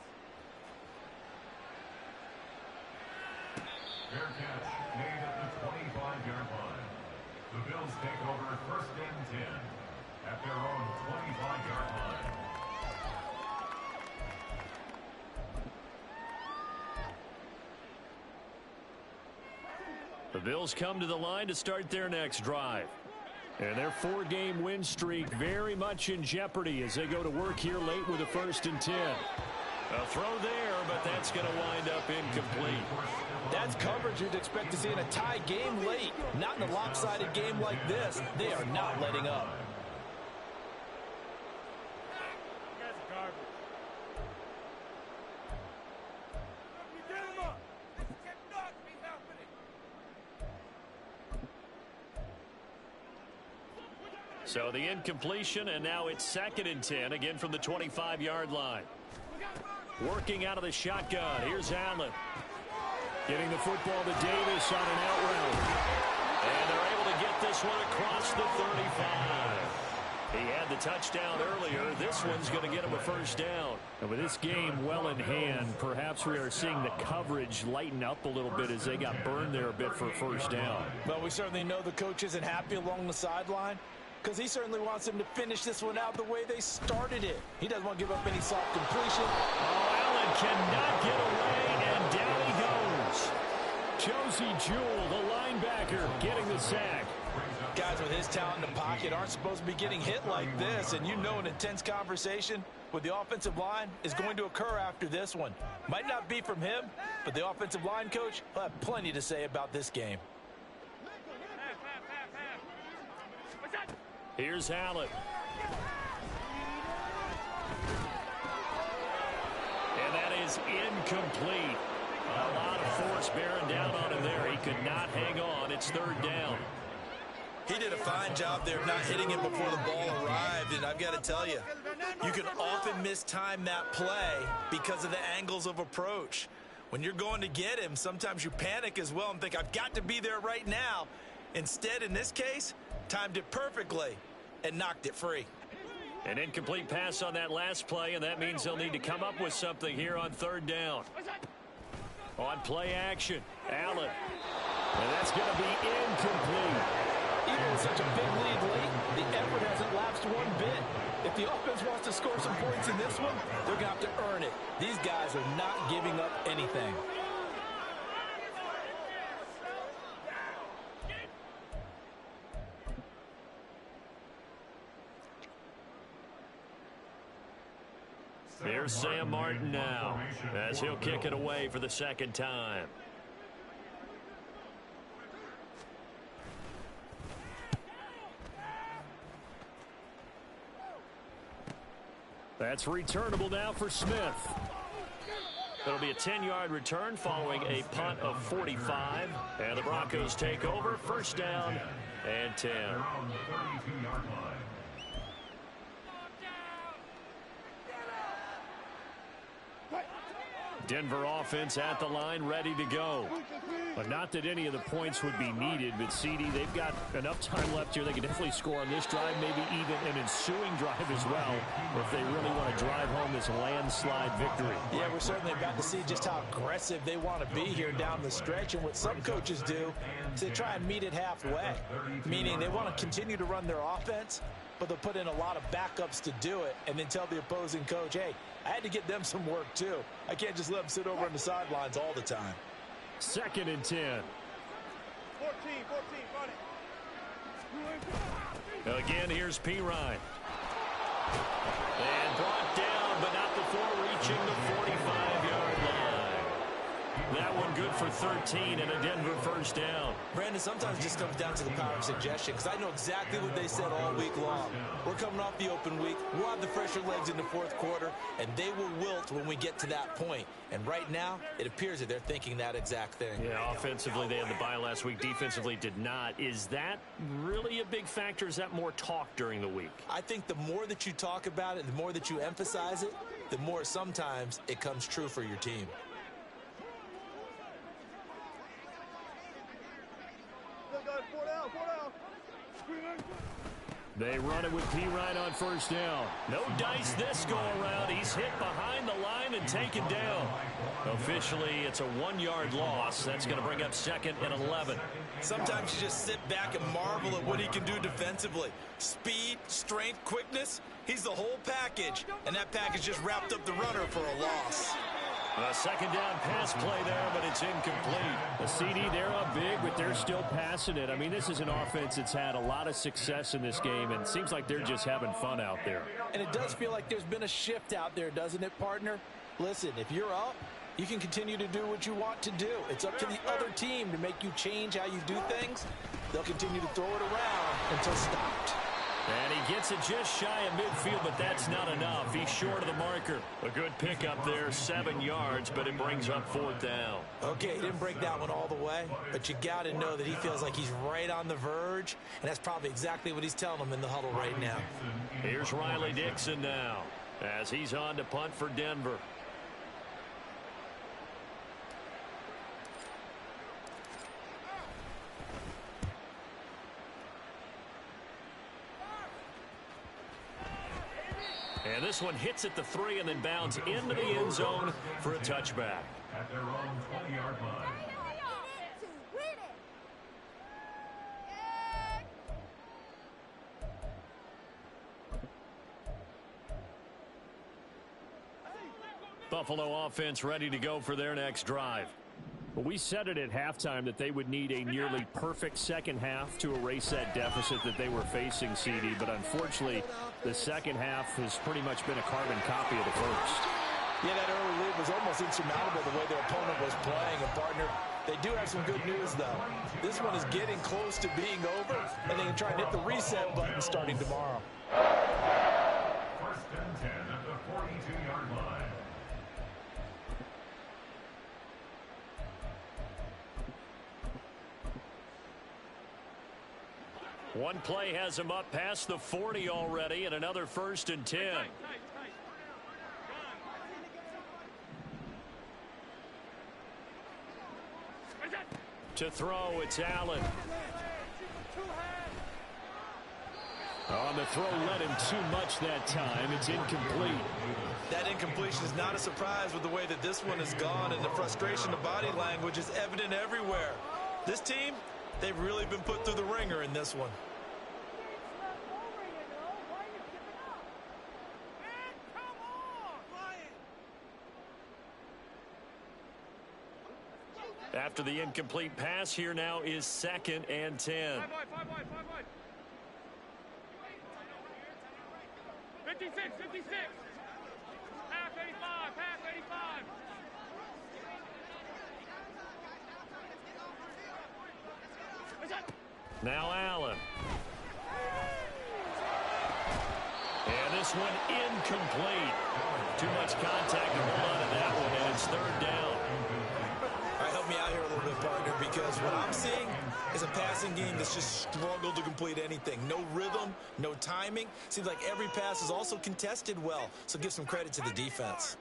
Fair catch made at the 25-yard line. The Bills take over 1st and 10 at their own 25-yard line. The Bills come to the line to start their next drive. And their 4-game win streak very much in jeopardy as they go to work here late with a 1st and 10. A throw there, but that's going to wind up incomplete. That's coverage you'd expect to see in a tie game late. Not in a lopsided game like this. They are not letting up. So the incompletion, and now it's 2nd and 10, again from the 25-yard line. Working out of the shotgun. Here's Allen. Getting the football to Davis on an out route. And they're able to get this one across the 35. He had the touchdown earlier. This one's going to get him a 1st down. And with this game well in hand, perhaps we are seeing the coverage lighten up a little bit as they got burned there a bit for a 1st down. Well, we certainly know the coach isn't happy along the sideline, because he certainly wants them to finish this one out the way they started it. He doesn't want to give up any soft completion. Oh, Allen cannot get away, and down he goes. Josie Jewell, the linebacker, getting the sack. Guys with his talent in the pocket aren't supposed to be getting hit like this, and you know an intense conversation with the offensive line is going to occur after this one. Might not be from him, but the offensive line coach will have plenty to say about this game. Here's Allen. And that is incomplete. A lot of force bearing down on him there. He could not hang on. It's 3rd down. He did a fine job there of not hitting him before the ball arrived, and I've got to tell you, you can often mistime that play because of the angles of approach. When you're going to get him, sometimes you panic as well and think, I've got to be there right now. Instead, in this case, timed it perfectly and knocked it free. An incomplete pass on that last play, and that means they'll need to come up with something here on 3rd down. On play action, Allen. And that's going to be incomplete. Even with such a big lead late, the effort hasn't lapsed one bit. If the offense wants to score some points in this one, they're going to have to earn it. These guys are not giving up anything. Here's Sam Martin now as he'll kick it away for the 2nd time. That's returnable now for Smith. It'll be a 10-yard return following a punt of 45. And the Broncos take over, 1st down and 10. Around the 32-yard line. Denver offense at the line, ready to go. But not that any of the points would be needed, but CD, they've got enough time left here. They can definitely score on this drive, maybe even an ensuing drive as well, if they really want to drive home this landslide victory. Yeah, we're certainly about to see just how aggressive they want to be here down the stretch. And what some coaches do is they try and meet it halfway, meaning they want to continue to run their offense, but they'll put in a lot of backups to do it and then tell the opposing coach, hey, I had to get them some work too. I can't just let them sit over on the sidelines all the time. 2nd and 10. 14, run it. Again, here's Pirine. And brought down, but not before reaching the 45-yard line. That one good for 13 and a Denver first down. Brandon, sometimes it just comes down to the power of suggestion, because I know exactly what they said all week long. We're coming off the open week. We'll have the fresher legs in the fourth quarter, and they will wilt when we get to that point. And right now, it appears that they're thinking that exact thing. Yeah, offensively, they had the bye last week. Defensively, did not. Is that really a big factor? Is that more talk during the week? I think the more that you talk about it, the more that you emphasize it, the more sometimes it comes true for your team. They run it with Pirine on first down. No dice this go around. He's hit behind the line and taken down. Officially, it's a 1-yard loss. That's going to bring up 2nd and 11. Sometimes you just sit back and marvel at what he can do defensively. Speed, strength, quickness, he's the whole package. And that package just wrapped up the runner for a loss. A 2nd down pass play there, but it's incomplete. The CD, they're up big, but they're still passing it. I mean, this is an offense that's had a lot of success in this game, and it seems like they're just having fun out there. And it does feel like there's been a shift out there, doesn't it, partner? Listen, if you're up, you can continue to do what you want to do. It's up to the other team to make you change how you do things. They'll continue to throw it around until stopped. And he gets it just shy of midfield, but that's not enough. He's short of the marker. A good pickup there, 7 yards, but it brings up 4th down. Okay, he didn't break that one all the way, but you got to know that he feels like he's right on the verge, and that's probably exactly what he's telling them in the huddle right now. Here's Riley Dixon now, as he's on to punt for Denver. And this one hits at the 3 and then bounds into the end zone for a touchback. At their own 20-yard line. Buffalo offense ready to go for their next drive. Well, we said it at halftime that they would need a nearly perfect second half to erase that deficit that they were facing, CD. But unfortunately, the second half has pretty much been a carbon copy of the first. Yeah, that early lead was almost insurmountable the way their opponent was playing. And, partner, they do have some good news, though. This one is getting close to being over, and they can try and hit the reset button starting tomorrow. 1st and 10 at the 42-yard line. One play has him up past the 40 already, and another 1st and 10. To throw, it's Allen. On the throw, led him too much that time. It's incomplete. That incompletion is not a surprise with the way that this one has gone, and the frustration of body language is evident everywhere. This team, they've really been put through the ringer in this one. After the incomplete pass, here now is 2nd and 10. 56. Half 85. Now Allen. And this one incomplete. Too much contact to hold on to that one, and it's 3rd down. All right, help me out here a little bit, partner, because what I'm seeing is a passing game that's just struggled to complete anything. No rhythm, no timing. Seems like every pass is also contested well, so give some credit to the defense.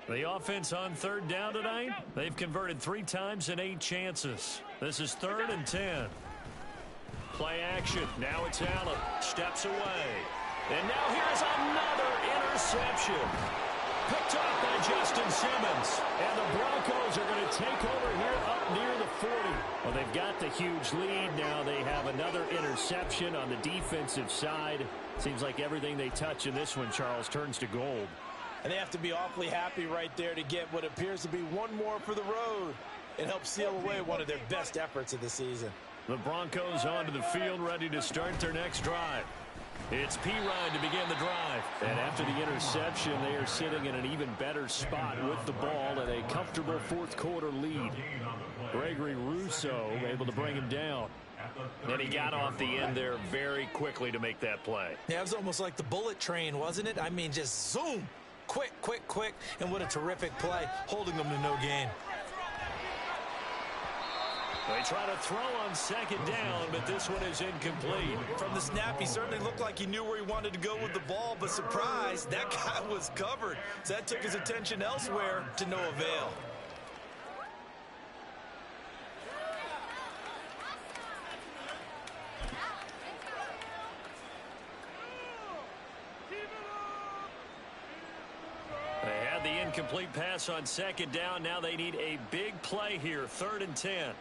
The offense on third down tonight, they've converted 3 times in 8 chances. This is 3rd and 10. Play action. Now it's Allen. Steps away. And now here's another interception. Picked off by Justin Simmons. And the Broncos are going to take over here up near the 40. Well, they've got the huge lead. Now they have another interception on the defensive side. Seems like everything they touch in this one, Charles, turns to gold. And they have to be awfully happy right there to get what appears to be one more for the road. It helps seal away one of their best efforts of the season. The Broncos onto the field, ready to start their next drive. It's P-Ryan to begin the drive. And after the interception, they are sitting in an even better spot with the ball and a comfortable fourth-quarter lead. Gregory Rousseau able to bring him down. And he got off the end there very quickly to make that play. Yeah, it was almost like the bullet train, wasn't it? I mean, just zoom. Quick, quick, quick. And what a terrific play, holding them to no gain. They try to throw on second down, but this one is incomplete. From the snap, he certainly looked like he knew where he wanted to go with the ball, but surprise, that guy was covered. So that took his attention elsewhere to no avail. They had the incomplete pass on second down. Now they need a big play here, 3rd and 10.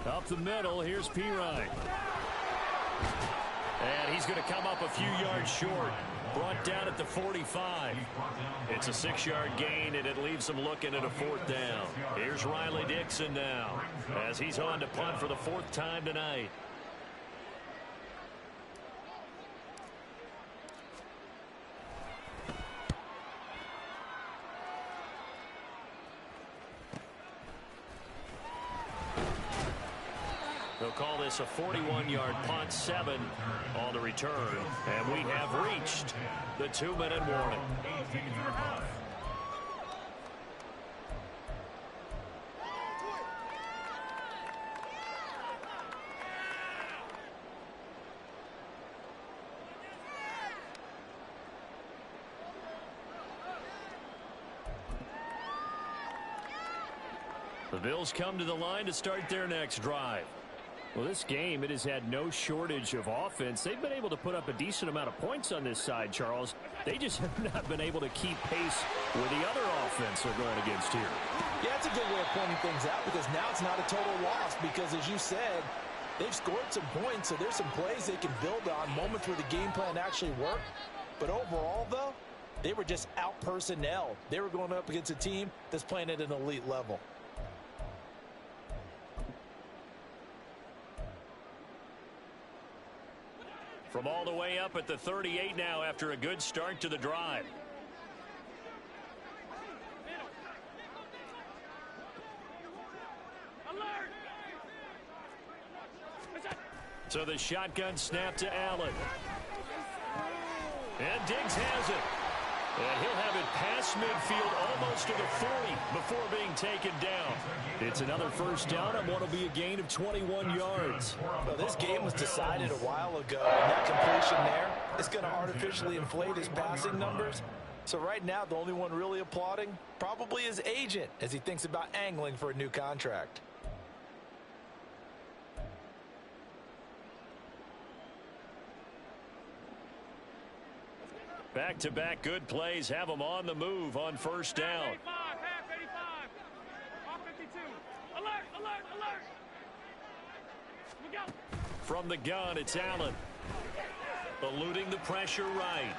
Up the middle, here's P-Ryan. And he's going to come up a few yards short. Brought down at the 45. It's a 6-yard gain, and it leaves him looking at a 4th down. Here's Riley Dixon now, as he's on to punt for the 4th time tonight. They'll call this a 41-yard punt, 7 on the return. And we have reached the 2-minute warning. The Bills come to the line to start their next drive. Well, this game, it has had no shortage of offense. They've been able to put up a decent amount of points on this side, Charles. They just have not been able to keep pace with the other offense they're going against here. Yeah, it's a good way of pointing things out because now it's not a total loss because, as you said, they've scored some points, so there's some plays they can build on, moments where the game plan actually worked. But overall, though, they were just out-personnel. They were going up against a team that's playing at an elite level. From all the way up at the 38 now after a good start to the drive. So the shotgun snap to Allen. And Diggs has it. And he'll have it past midfield almost to the 40 before being taken down. It's another first down and what will be a gain of 21 yards. Well, this game was decided a while ago, and that completion there is going to artificially inflate his passing numbers. So right now, the only one really applauding probably his agent as he thinks about angling for a new contract. Back-to-back good plays have them on the move on first down. Half 85, half 85. Off 52. Alert, alert, alert. We go. From the gun, it's Allen. Eluding the pressure right.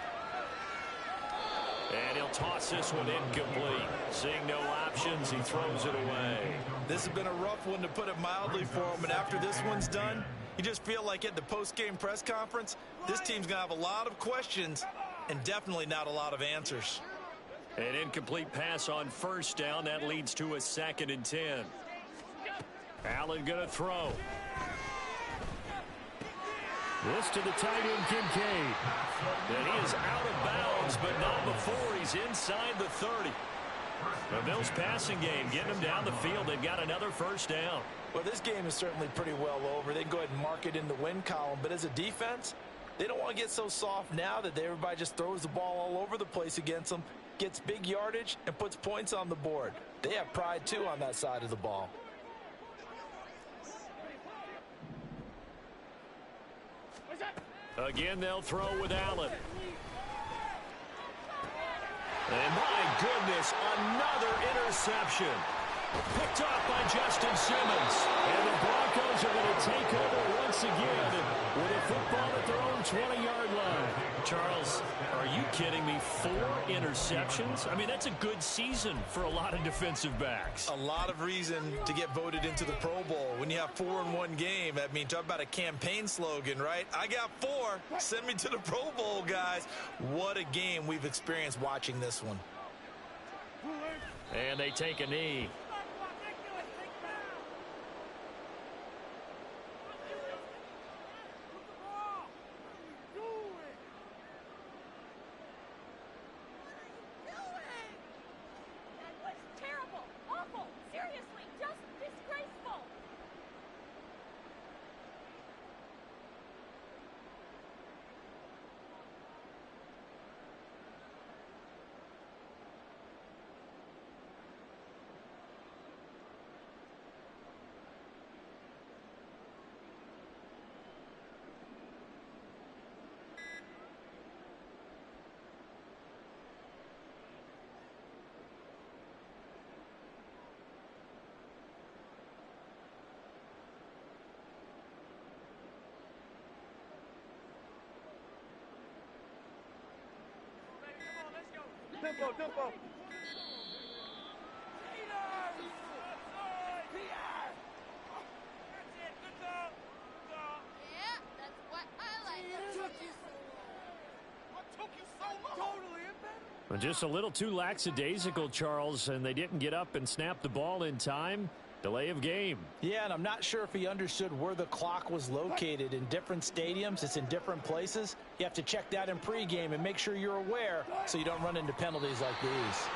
And he'll toss this one incomplete. Seeing no options, he throws it away. This has been a rough one, to put it mildly, for him. And after this one's done, you just feel like at the post-game press conference, this team's going to have a lot of questions and definitely not a lot of answers. An incomplete pass on first down. That leads to a 2nd and 10. Allen going to throw. This to the tight end, Kincaid. And he is out of bounds, but not before he's inside the 30. The Bills passing game getting them down the field. They've got another first down. Well, this game is certainly pretty well over. They can go ahead and mark it in the win column. But as a defense, They don't want to get so soft now that everybody just throws the ball all over the place against them, gets big yardage, and puts points on the board. They have pride, too, on that side of the ball. Again, they'll throw with Allen. And my goodness, another interception. Picked off by Justin Simmons. And the Broncos are going to take over once again with a football at their own 20-yard line. Charles, are you kidding me? 4 interceptions? I mean, that's a good season for a lot of defensive backs. A lot of reason to get voted into the Pro Bowl. When you have 4 in one game, I mean, talk about a campaign slogan, right? I got 4. Send me to the Pro Bowl, guys. What a game we've experienced watching this one. And they take a knee. Tempo, tempo. Yeah, that's what I like. What took you so long? Totally Well, just a little too lackadaisical, Charles, and they didn't get up and snap the ball in time. Delay of game. Yeah, and I'm not sure if he understood where the clock was located. In different stadiums, it's in different places. You have to check that in pregame and make sure you're aware so you don't run into penalties like these.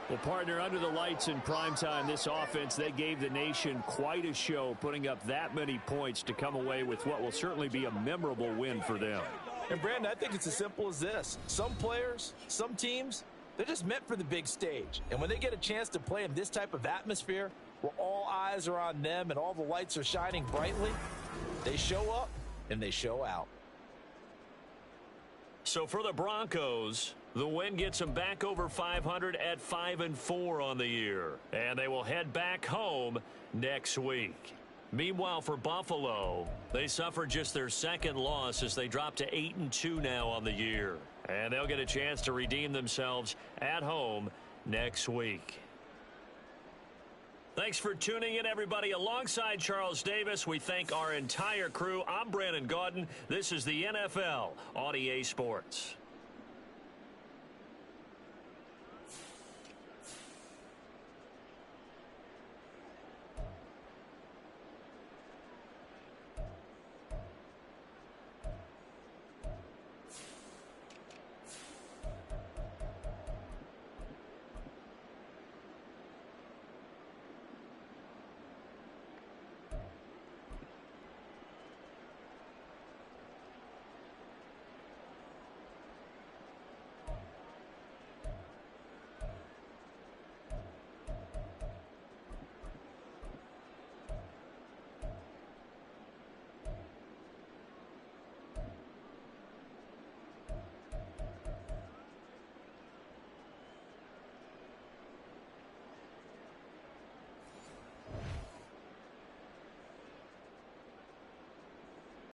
Well, partner, under the lights in primetime, this offense, they gave the nation quite a show, putting up that many points to come away with what will certainly be a memorable win for them. And, Brandon, I think it's as simple as this. Some players, some teams, they're just meant for the big stage. And when they get a chance to play in this type of atmosphere, where all eyes are on them and all the lights are shining brightly, they show up and they show out. So for the Broncos, the win gets them back over 500 at 5-4 on the year. And they will head back home next week. Meanwhile, for Buffalo, they suffered just their second loss as they drop to 8-2 now on the year. And they'll get a chance to redeem themselves at home next week. Thanks for tuning in, everybody. Alongside Charles Davis, we thank our entire crew. I'm Brandon Gaudin. This is the NFL on EA Sports.